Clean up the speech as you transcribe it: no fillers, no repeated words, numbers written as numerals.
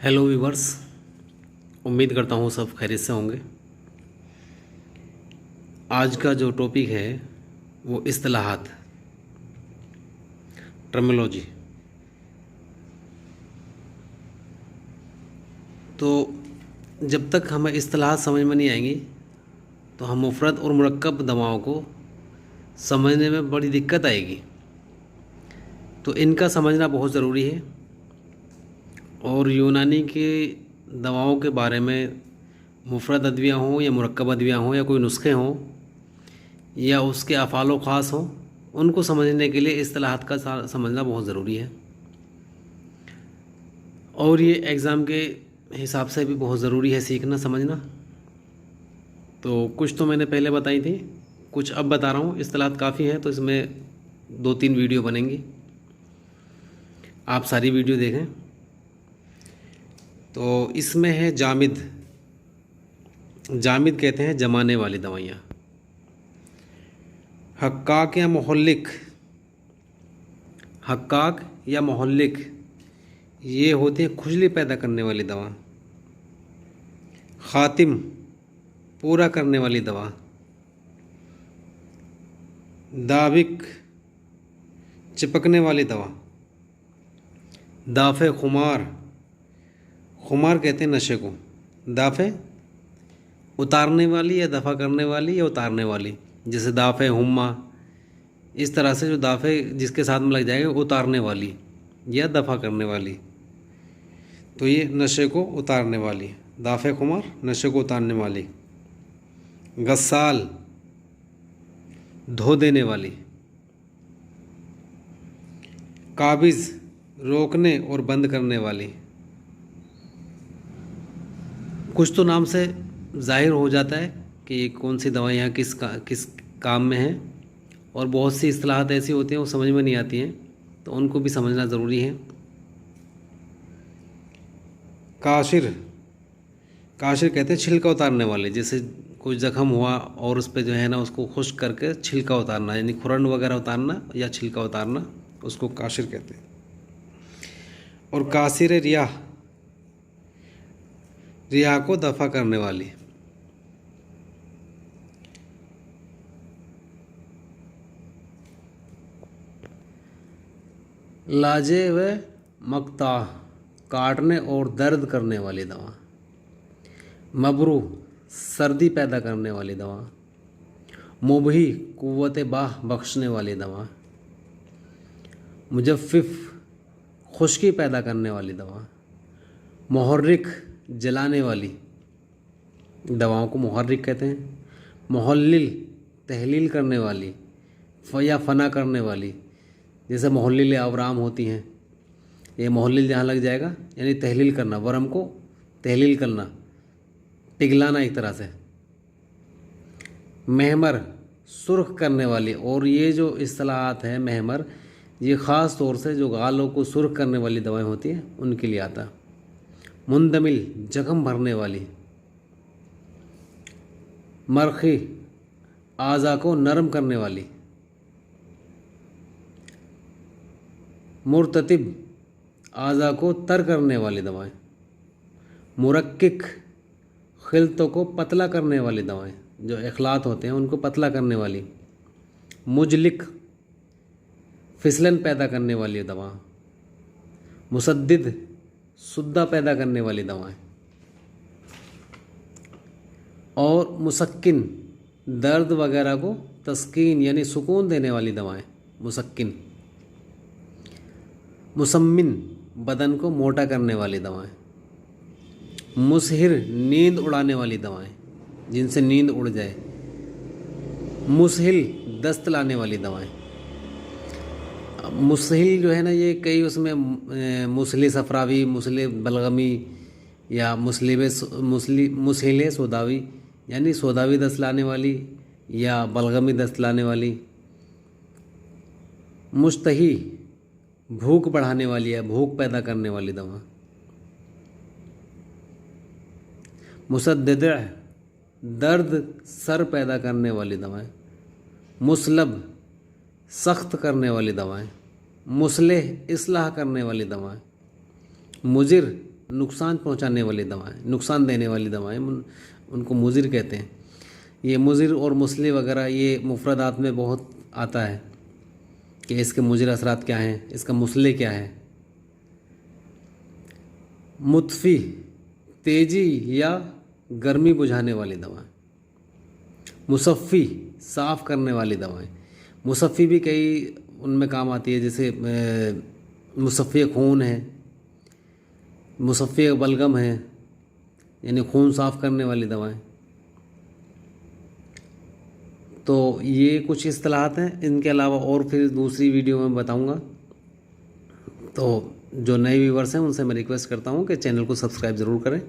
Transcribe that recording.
Hello viewers, उम्मीद करता हूँ सब खैरियत से होंगे। आज का जो टॉपिक है वो इस्तिलाहात, टर्मिनोलॉजी। तो जब तक हमें इस्तिलाहात समझ में नहीं आएंगी तो हम मुफरद और मुरक्कब दवाओं को समझने में बड़ी दिक्कत आएगी। तो इनका समझना बहुत ज़रूरी है। और यूनानी के दवाओं के बारे में, मुफरद अदवियाँ हों या मुरक्कब अदवियाँ हों या कोई नुस्खे हों या उसके अफ़ाल ख़ास हों, उनको समझने के लिए इस्तिलाहात का समझना बहुत ज़रूरी है। और ये एग्ज़ाम के हिसाब से भी बहुत ज़रूरी है सीखना समझना। तो कुछ तो मैंने पहले बताई थी, कुछ अब बता रहा हूँ। इस्तिलाहात काफ़ी हैं तो इसमें 2-3 वीडियो बनेंगी, आप सारी वीडियो देखें। तो इसमें है जामिद। जामिद कहते हैं जमाने वाली दवाइयाँ। हक्काक या मोहल्लिक, हक्काक या मोहल्लिक ये होती है खुजली पैदा करने वाली दवा। ख़ातिम पूरा करने वाली दवा। दाविक चिपकने वाली दवा। दाफ़े खुमार, खुमार कहते हैं नशे को। दाफ़े उतारने वाली या दफ़ा करने वाली या उतारने वाली, जैसे दाफ़े हुम्मा, इस तरह से जो दाफ़े जिसके साथ में लग जाएगा उतारने वाली या दफ़ा करने वाली, तो ये नशे को उतारने वाली। दाफ़े खुमार नशे को उतारने वाली। गस्साल धो देने वाली। काबिज़ रोकने और बंद करने वाली। कुछ तो नाम से ज़ाहिर हो जाता है कि ये कौन सी दवाइयाँ किस काम में है, और बहुत सी इस्तिलाहात ऐसी होती हैं वो समझ में नहीं आती हैं, तो उनको भी समझना ज़रूरी है। काशिर, काशिर कहते हैं छिलका उतारने वाले। जैसे कोई ज़ख़म हुआ और उस पर जो है ना उसको खुश्क करके छिलका उतारना, यानी खुरन वगैरह उतारना या छिलका उतारना, उसको काशिर कहते हैं। और कासिर रियाह, रियाह को दफ़ा करने वाली। लाजे व मक्ता काटने और दर्द करने वाली दवा। मबरू सर्दी पैदा करने वाली दवा। मुबही कुव्वत बाह बख्शने वाली दवा। मुजफ्फिफ खुश्की पैदा करने वाली दवा। मुहर्रिक जलाने वाली दवाओं को मुहर्रिक कहते हैं। मुहल्लिल तहलील करने वाली या फना करने वाली, जैसे मुहल्लिल अवराम होती हैं, ये मुहल्लिल जहाँ लग जाएगा यानी तहलील करना, वरम को तहलील करना, पिघलाना एक तरह से। महमर सुर्ख करने वाली। और ये जो इस्तिलाहात है महमर, ये ख़ास तौर से जो गालों को सुर्ख करने वाली दवाएं होती हैं उनके लिए आता। मुंदमिल जख्म भरने वाली। मरखी आज़ा को नरम करने वाली। मुर्ततिब आज़ा को तर करने वाली दवाएं। मुरक्किक खिलतों को पतला करने वाली दवाएं, जो इखलात होते हैं उनको पतला करने वाली। मुजलिक फिसलन पैदा करने वाली दवा। मुसद्दिद सुद्दा पैदा करने वाली दवाएं। और मुसक्किन दर्द वगैरह को तस्कीन यानी सुकून देने वाली दवाएं, मुसक्किन। मुसम्मिन बदन को मोटा करने वाली दवाएं। मुसहिर नींद उड़ाने वाली दवाएं, जिनसे नींद उड़ जाए। मुसहिल दस्त लाने वाली दवाएं। मुसहिल जो है ना, ये कई उसमें मुसली सफरावी, मुसले बलगमी या मुसहिले सोदावी, यानी सोदावी दस्त लाने वाली या बलगमी दस्त लाने वाली। मुश्तही भूख बढ़ाने वाली है, भूख पैदा करने वाली दवा। मुसद्दिद दर्द सर पैदा करने वाली दवाएं। मुसलब सख्त करने वाली दवाएं। मुसलेह इस्लाह करने वाली दवाएं। मुजिर नुकसान पहुंचाने वाली दवाएं, नुकसान देने वाली दवाएं, उनको मुज़िर कहते हैं। ये मुज़िर और मुस्ले वगैरह ये मुफरदात में बहुत आता है कि इसके मुज़िर असरात क्या हैं, इसका मुस्ले क्या है। मुतफ़ी, तेज़ी या गर्मी बुझाने वाली दवाएं। मुसफ़ी, साफ़ करने वाली दवाएं। मुसफ़ी भी कई उनमें काम आती है, जैसे मुसफ़ी खून है, मुसफ़ी बलगम है, यानी खून साफ़ करने वाली दवाएं। तो ये कुछ इस्तिलाहात हैं, इनके अलावा और फिर दूसरी वीडियो में बताऊंगा। तो जो नए व्यूवर्स हैं उनसे मैं रिक्वेस्ट करता हूं कि चैनल को सब्सक्राइब ज़रूर करें।